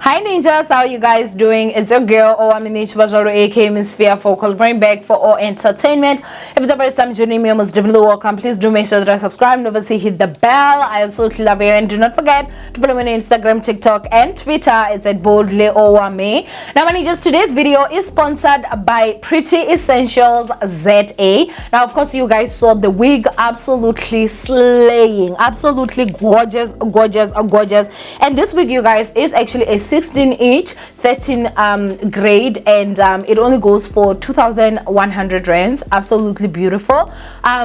Hi ninjas, how are you guys doing? It's your girl Owamie, aka Miss Fear Focal, bring back for all entertainment. If it's the first time joining me, most definitely welcome. Please do make sure that I subscribe and obviously hit the bell. I absolutely love you, and do not forget to follow me on Instagram, TikTok, and Twitter. It's at boldly Owamie. Now, ninjas, today's video is sponsored by Pretty Essentials ZA. Now, of course, you guys saw the wig, absolutely slaying, absolutely gorgeous. And this wig, you guys, is actually a 16 inch 13 grade, and it only goes for 2,100 rands. Absolutely beautiful.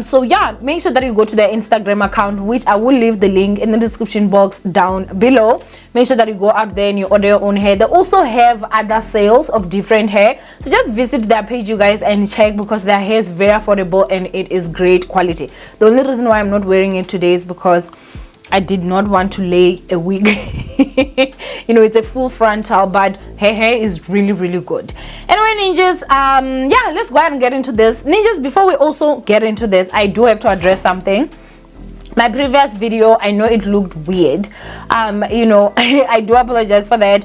So yeah, make sure that you go to their Instagram account, which I will leave the link in the description box down below. Make sure that you go out there and you order your own hair. They also have other sales of different hair, so just visit their page, you guys, and check, because their hair is very affordable and it is great quality. The only reason why I'm not wearing it today is because I did not want to lay a wig. You know, it's a full frontal, but her hair is really good. Anyway, ninjas, yeah, let's go ahead and get into this. Ninjas, before we also get into this, I do have to address something. My previous video, I know it looked weird. You know, I do apologize for that.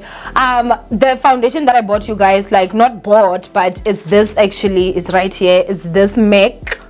The foundation that I bought, you guys, like, not bought, but it's this, actually, it's right here. It's this MAC.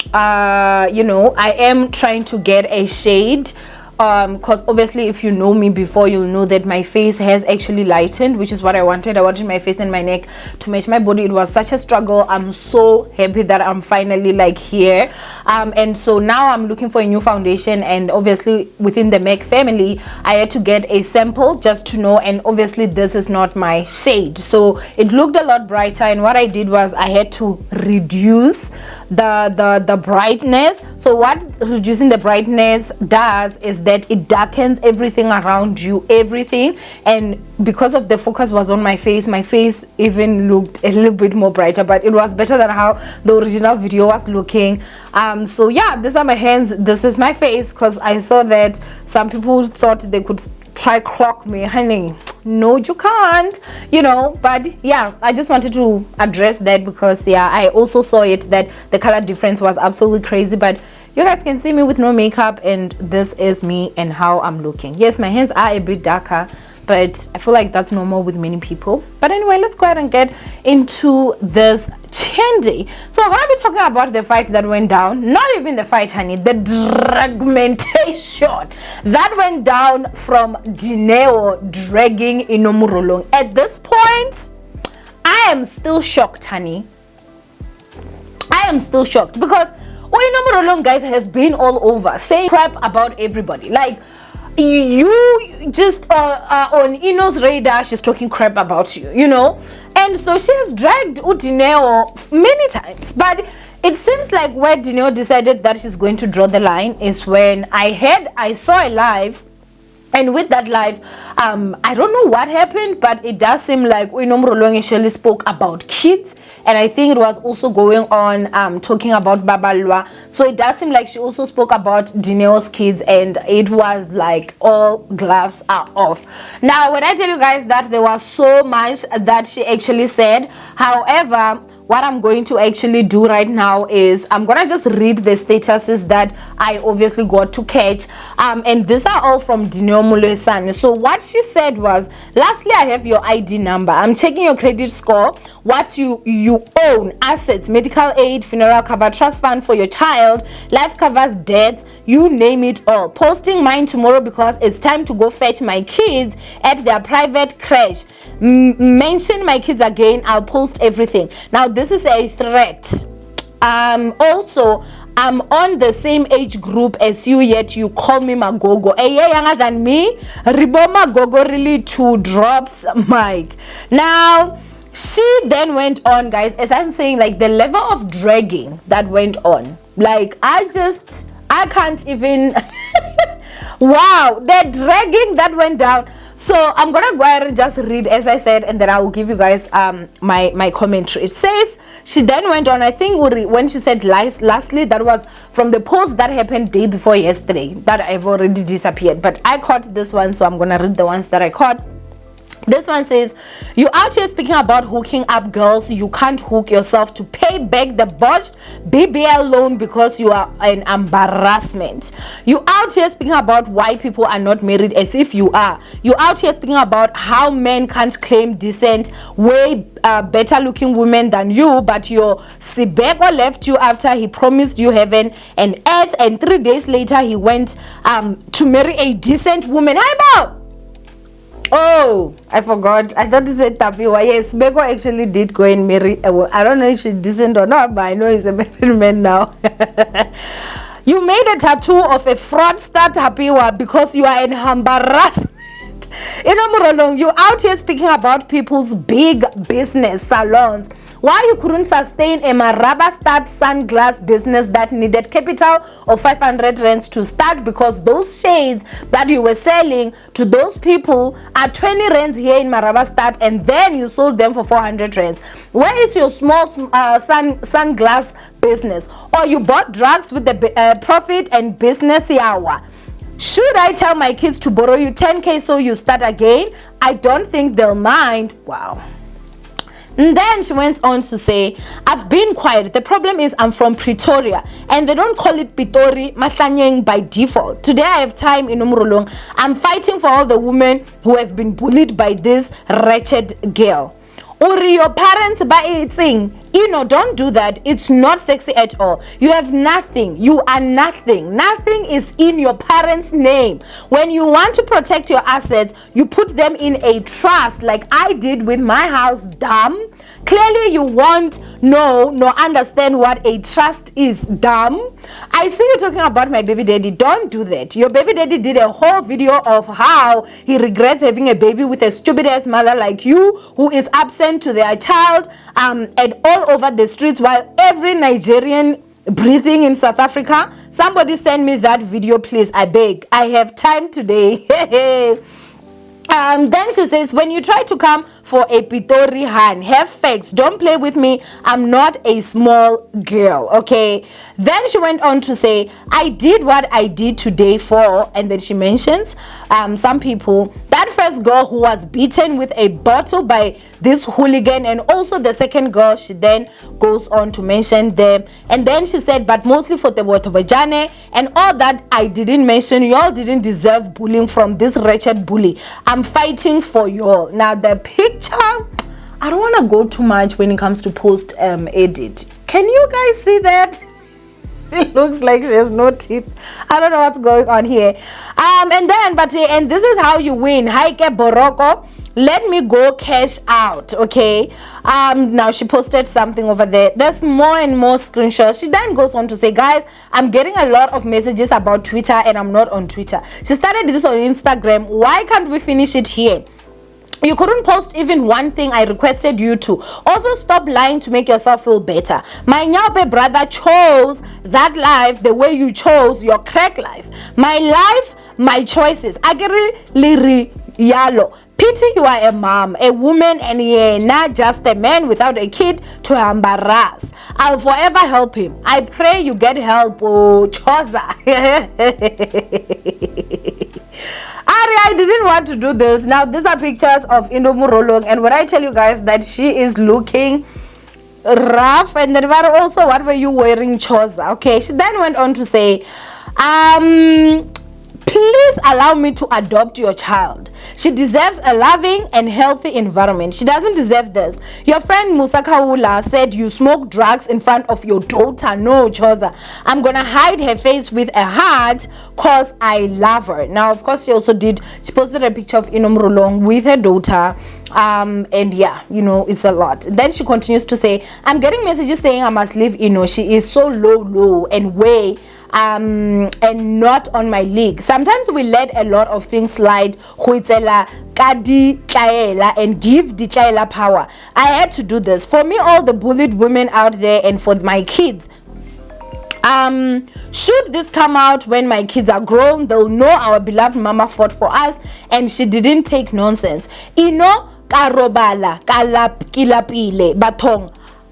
You know, I am trying to get a shade, because obviously if you know me before, you'll know that my face has actually lightened, which is what I wanted. I wanted my face and my neck to match my body. It was such a struggle. I'm so happy that I'm finally like here, and so now I'm looking for a new foundation, and obviously within the MAC family I had to get a sample just to know, and obviously this is not my shade, so it looked a lot brighter, and what I did was I had to reduce the brightness. So what reducing the brightness does is that it darkens everything around you, everything, and because of the focus was on my face even looked a little bit more brighter, but it was better than how the original video was looking. So yeah, these are my hands, this is my face, because I saw that some people thought they could try clock me. Honey, no, you can't, you know. But yeah, I just wanted to address that, because yeah, I also saw it that the color difference was absolutely crazy, but you guys can see me with no makeup, and this is me and how I'm looking. Yes, my hands are a bit darker, but I feel like that's normal with many people. But anyway, let's go ahead and get into this chandy. So I'm gonna be talking about the fight that went down. Not even the fight, honey, the dragmentation that went down from Dineo dragging Inno Morolong. At this point, I am still shocked, honey. I am still shocked, because Inno Morolong, guys, has been all over saying crap about everybody. Like, you just on Inno's radar, she's talking crap about you, you know. And so she has dragged Dineo many times, but it seems like where Dineo decided that she's going to draw the line is when I saw a live. And with that live, I don't know what happened, but it does seem like Inno Morolong actually spoke about kids, and I think it was also going on talking about Babalwa. So it does seem like she also spoke about Dineo's kids, and it was like all gloves are off. Now, when I tell you guys that there was so much that she actually said, however, what I'm going to actually do right now is I'm gonna just read the statuses that I obviously got to catch, and these are all from Dineo Moloisane. So what she said was, lastly, I have your ID number, I'm checking your credit score, what you own, assets, medical aid, funeral cover, trust fund for your child, life covers, debts, you name it all. Posting mine tomorrow because it's time to go fetch my kids at their private crash. Mention my kids again, I'll post everything. Now this is a threat. Also, I'm on the same age group as you, yet you call me Magogo. A year younger than me, Ribo Magogo really two drops mic. Now she then went on, guys, as I'm saying, like, the level of dragging that went on, like, I can't even wow, the dragging that went down. So I'm gonna go ahead and just read as I said, and then I will give you guys my commentary. It says she then went on, I think when she said lastly, that was from the post that happened day before yesterday that I've already disappeared, but I caught this one, so I'm gonna read the ones that I caught. This one says, you out here speaking about hooking up girls. You can't hook yourself to pay back the botched BBL loan because you are an embarrassment. You out here speaking about why people are not married as if you are. You out here speaking about how men can't claim decent, way better looking women than you, but your Sibego left you after he promised you heaven and earth, and 3 days later he went to marry a decent woman. Hi, Bob! Oh, I forgot. I thought you said Tapiwa. Yes, Beko actually did go and marry. I don't know if she's decent or not, but I know he's a married man now. You made a tattoo of a fraudster Tapiwa because you are an embarrassment. Inno Morolong, you out here speaking about people's big business salons. Why you couldn't sustain a Maraba start sunglass business that needed capital of 500 rands to start, because those shades that you were selling to those people are 20 rands here in Maraba start, and then you sold them for 400 rands. Where is your small sunglass business? Or you bought drugs with the profit and business yawa? Should I tell my kids to borrow you 10k so you start again? I don't think they'll mind. Wow. And then she went on to say, I've been quiet. The problem is I'm from Pretoria and they don't call it Pitori, Mahlanyeng by default. Today I have time in Inno Morolong. I'm fighting for all the women who have been bullied by this wretched girl. Uri, your parents buy it thing. Don't do that. It's not sexy at all. You have nothing. You are nothing. Nothing is in your parents' name. When you want to protect your assets, you put them in a trust like I did with my house, dumb. Clearly you won't know nor understand what a trust is, dumb. I see you talking about my baby daddy. Don't do that. Your baby daddy did a whole video of how he regrets having a baby with a stupid ass mother like you, who is absent to their child and all over the streets, while every Nigerian breathing in South Africa. Somebody send me that video, please. I beg. I have time today. Then she says, when you try to come for a Pitori hand, have facts. Don't play with me. I'm not a small girl, okay? Then she went on to say, I did what I did today for, and then she mentions some people. That first girl who was beaten with a bottle by this hooligan, and also the second girl, she then goes on to mention them. And then she said, but mostly for the Watobajane and all that I didn't mention. Y'all didn't deserve bullying from this wretched bully. I'm fighting for y'all. Now the picture, I don't want to go too much when it comes to post edit. Can you guys see that? It looks like she has no teeth. I don't know what's going on here. And this is how you win. Haike Boroko, let me go cash out, okay? Now she posted something over there. There's more and more screenshots. She then goes on to say, guys, I'm getting a lot of messages about Twitter and I'm not on Twitter. She started this on Instagram. Why can't we finish it here? You couldn't post even one thing I requested you to. Also, stop lying to make yourself feel better. My Nyaope brother chose that life the way you chose your crack life. My life, my choices. Agiri liri yalo. Pity you are a mom, a woman, and you're not just a man without a kid to embarrass. I'll forever help him. I pray you get help, oh, Choza. I didn't want to do this. Now, these are pictures of Inno Morolong, and when I tell you guys that she is looking rough, and then also, what were you wearing, Choza? Okay, she then went on to say, please allow me to adopt your child. She deserves a loving and healthy environment. She doesn't deserve this. Your friend Musa Kaula said you smoke drugs in front of your daughter. No, Choza. I'm gonna hide her face with a heart cause I love her. Now, of course, she posted a picture of Inno Morolong with her daughter. And yeah, it's a lot. Then she continues to say, I'm getting messages saying I must leave Inno. She is so low and way and not on my league. Sometimes we let a lot of things slide and give the tlaela power. I had to do this for me, all the bullied women out there, and for my kids. Should this come out when my kids are grown, they'll know our beloved mama fought for us and she didn't take nonsense. Karobala kilapile batong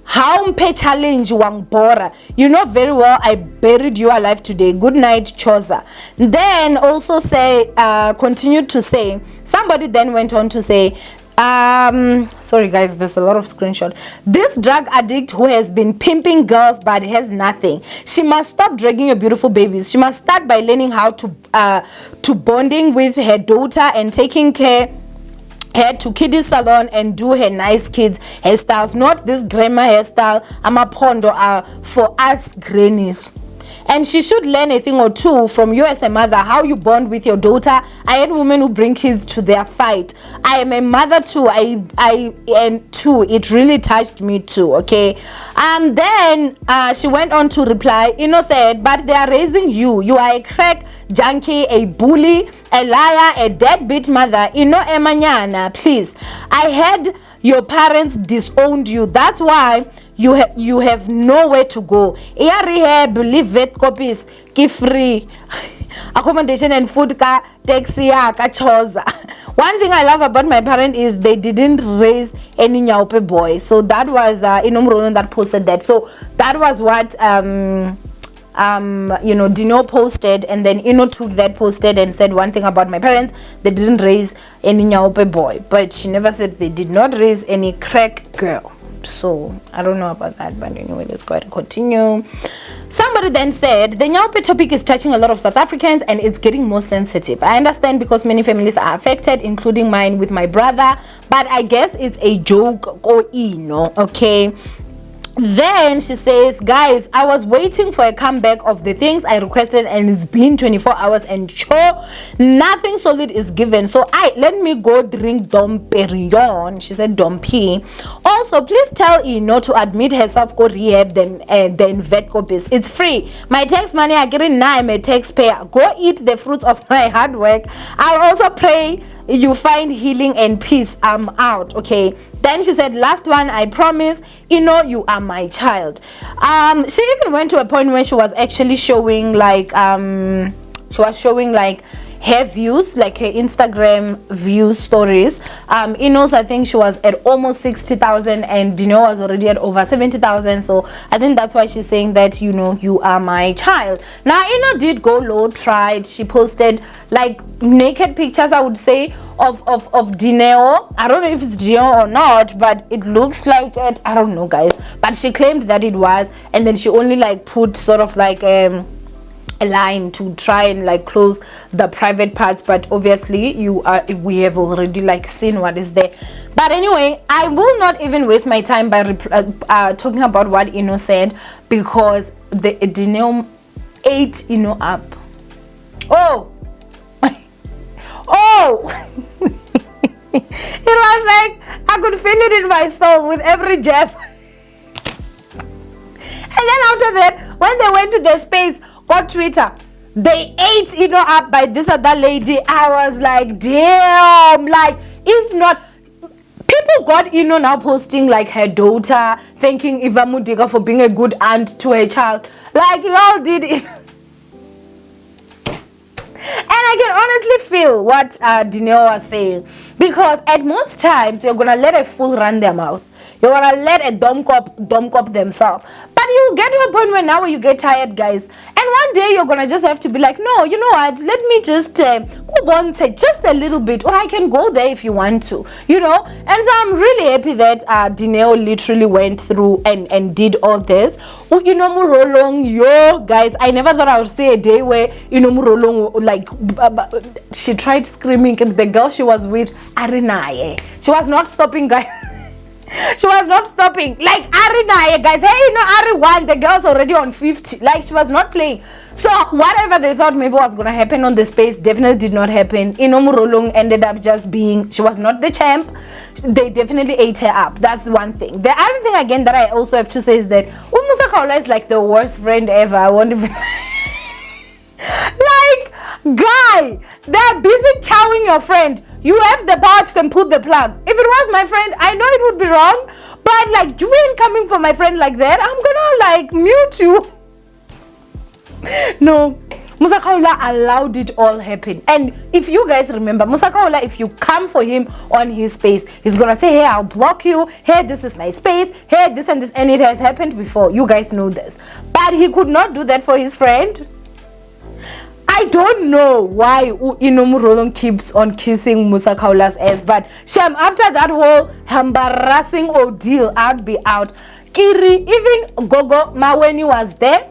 How mpe challenge wangbora. You know very well I buried you alive today. Good night, Choza. Then also say, continued to say, somebody then went on to say, sorry guys, there's a lot of screenshot. This drug addict who has been pimping girls but has nothing, she must stop dragging your beautiful babies. She must start by learning how to bonding with her daughter and taking care head to kiddie salon and do her nice kids hairstyles, not this grandma hairstyle. I'm a pondo for us grannies. And she should learn a thing or two from you as a mother, how you bond with your daughter. I had women who bring kids to their fight. I am a mother too. And too, it really touched me too, okay? Then she went on to reply, said, but they are raising you. You are a crack junkie, a bully, a liar, a deadbeat mother. Emanyana, please. I had your parents disowned you. That's why you have nowhere to go. Iya rehab, live vet copies, give free accommodation and food, ka taxi, ka choza. One thing I love about my parents is they didn't raise any nyaupe boy. So that was Inno Morolong that posted that. So that was what Dineo posted, and then Inno took that, posted and said one thing about my parents: they didn't raise any nyaupe boy, but she never said they did not raise any crack girl. So I don't know about that, but anyway, let's go ahead and continue. Somebody then said the nyaupe topic is touching a lot of South Africans and it's getting more sensitive. I understand because many families are affected, including mine with my brother, but I guess it's a joke or okay. Then she says, guys, I was waiting for a comeback of the things I requested and it's been 24 hours and nothing solid is given. So let me go drink Dom Perignon. She said Dom P. Also, please tell Inno to admit herself go rehab then vet copies. It's free. My tax money I get in now. I'm a taxpayer. Go eat the fruits of my hard work. I'll also pray you find healing and peace. I'm out, okay? Then she said, last one, I promise, you are my child. She even went to a point where she was actually showing like her views, like her Instagram view stories. Inno's, I think she was at almost 60,000 and Dineo was already at over 70,000. So I think that's why she's saying that, you are my child. Now Inno did go low, tried. She posted like naked pictures, I would say, of Dineo. I don't know if it's Dineo or not, but it looks like it. I don't know, guys, but she claimed that it was, and then she only like put sort of like a line to try and like close the private parts, but obviously we have already like seen what is there. But anyway, I will not even waste my time by talking about what Inno said, because the Dineo ate Inno up. It was like I could feel it in my soul with every jab. And then after that, when they went to their space, got Twitter, they ate Inno up by this other lady. I was like, damn, like it's not. People got Inno now posting like her daughter, thanking Eva Mudiga for being a good aunt to her child. Like y'all did it. And I can honestly feel what Dineo was saying, because at most times you're gonna let a fool run their mouth. You're gonna let a dumb cop themselves. But you get to a point where now you get tired, guys. And one day you're gonna just have to be like, no, you know what? Let me just go on, say just a little bit, or I can go there if you want to, And so I'm really happy that Dineo literally went through and did all this. Inno Morolong, guys, I never thought I would see a day where Inno Morolong, like, she tried screaming, and the girl she was with, Arinaye, she was not stopping, guys. She was not stopping. Like Arinaye, guys. Hey, Ari won. The girl's already on 50. Like, she was not playing. So whatever they thought maybe was gonna happen on the space definitely did not happen. Inno Morolong ended up just being, she was not the champ. They definitely ate her up. That's one thing. The other thing again that I also have to say is that Umusa Kaula is like the worst friend ever. I won't even like, guy, they're busy chowing your friend. You have the power to can put the plug. If it was my friend, I know it would be wrong, but like, you ain't coming for my friend like that. I'm gonna like mute you. No, Musa Kaula allowed it all happen. And if you guys remember, Musa Kaula, if you come for him on his space, he's gonna say, hey, I'll block you, hey, this is my space, hey, this and this, and it has happened before. You guys know this. But he could not do that for his friend. I don't know why Inno Morolong keeps on kissing Musa Kaula's ass, but Shem, after that whole embarrassing ordeal, I'd be out. Kiri, even Gogo Maweni was there.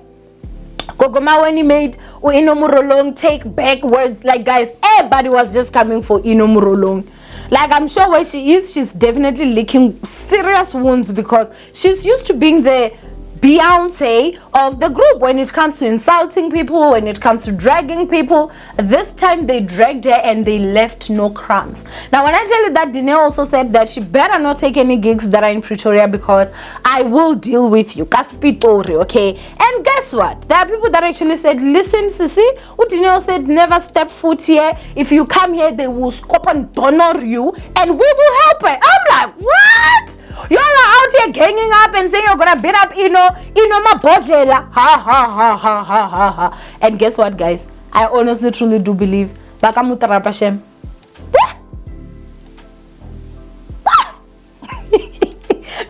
Gogo Maweni made Inno Morolong take back words. Like, guys, everybody was just coming for Inno Morolong. Like, I'm sure where she is, she's definitely licking serious wounds because she's used to being the Beyonce of the group when it comes to insulting people, when it comes to dragging people. This time they dragged her and they left no crumbs. Now when I tell you that, Dineo also said that she better not take any gigs that are in Pretoria because I will deal with you. Kaspitori, okay? And guess what? There are people that actually said, listen, Sisi, Dineo said never step foot here. If you come here, they will scope and donor you and we will help her. I'm like, what? Y'all are out here ganging up and saying you're gonna beat up Inno Mabodlela. Ha ha ha ha ha ha ha. And guess what, guys? I honestly truly do believe Bakamutarapa Shem.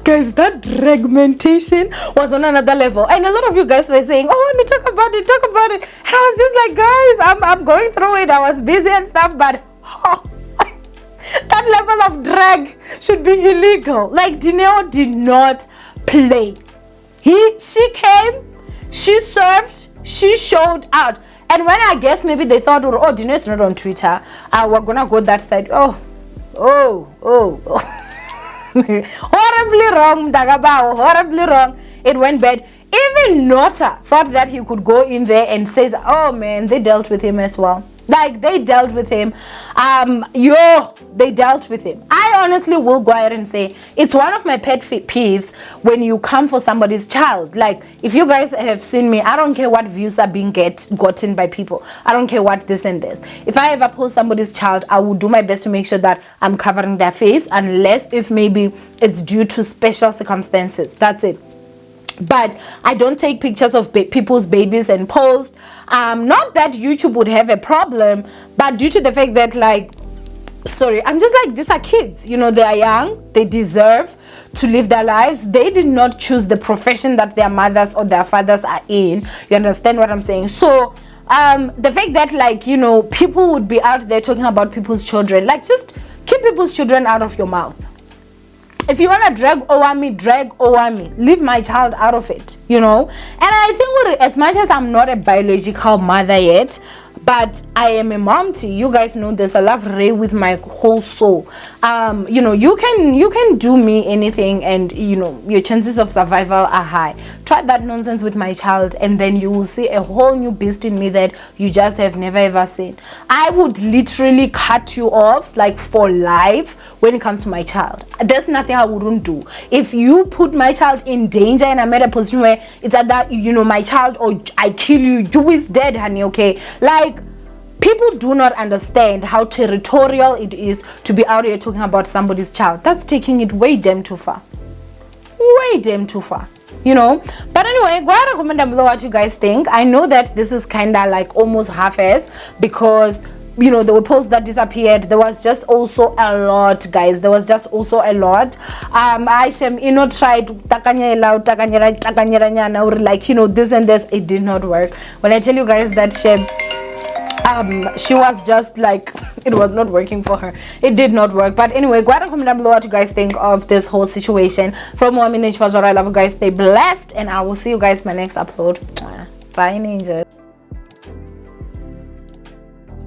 Guys, that fragmentation was on another level. And a lot of you guys were saying, oh, let me talk about it, talk about it. And I was just like, guys, I'm going through it. I was busy and stuff, but that level of drag should be illegal. Like, Dineo did not play. She came, she served, she showed out. And when I guess maybe they thought, oh, Dineo is not on Twitter, we're gonna go that side. Oh. Horribly wrong, Dagabao, horribly wrong. It went bad. Even Nota thought that he could go in there and say, oh man, they dealt with him as well. Like, they dealt with him. They dealt with him. I honestly will go ahead and say it's one of my pet peeves when you come for somebody's child. Like, if you guys have seen me, I don't care what views are being gotten by people. I don't care what this and this. If I ever post somebody's child, I will do my best to make sure that I'm covering their face, unless if maybe it's due to special circumstances. That's it. But I don't take pictures of people's babies and post. Not that YouTube would have a problem, but due to the fact that, like, sorry, I'm just like, these are kids, you know, they are young, they deserve to live their lives. They did not choose the profession that their mothers or their fathers are in. You understand what I'm saying? So the fact that, like, you know, people would be out there talking about people's children, like, just keep people's children out of your mouth. If you want to drag Owamie, drag Owamie. Leave my child out of it, you know. And I think as much as I'm not a biological mother yet, but I am a mom to you guys know this. I love Ray with my whole soul. You know, you can do me anything, and you know your chances of survival are high. Try that nonsense with my child, and then you will see a whole new beast in me that you just have never ever seen. I would literally cut you off, like, for life when it comes to my child. There's nothing I wouldn't do. If you put my child in danger and I'm at a position where it's either, you know, my child or I kill you, you is dead, honey, okay? Like, people do not understand how territorial it is to be out here talking about somebody's child. That's taking it way damn too far. Way damn too far. You know. But anyway, go ahead and comment down below what you guys think. I know that this is kind of like almost half-ass because, you know, there were posts that disappeared. There was just also a lot, guys. There was just also a lot. Inno tried takanyera, like, you know, this and this. It did not work. When I tell you guys that she was just like, it was not working for her. It did not work. But anyway, go ahead and comment down below what you guys think of this whole situation. From Owamie, I love you guys. Stay blessed, and I will see you guys in my next upload. Bye, ninjas.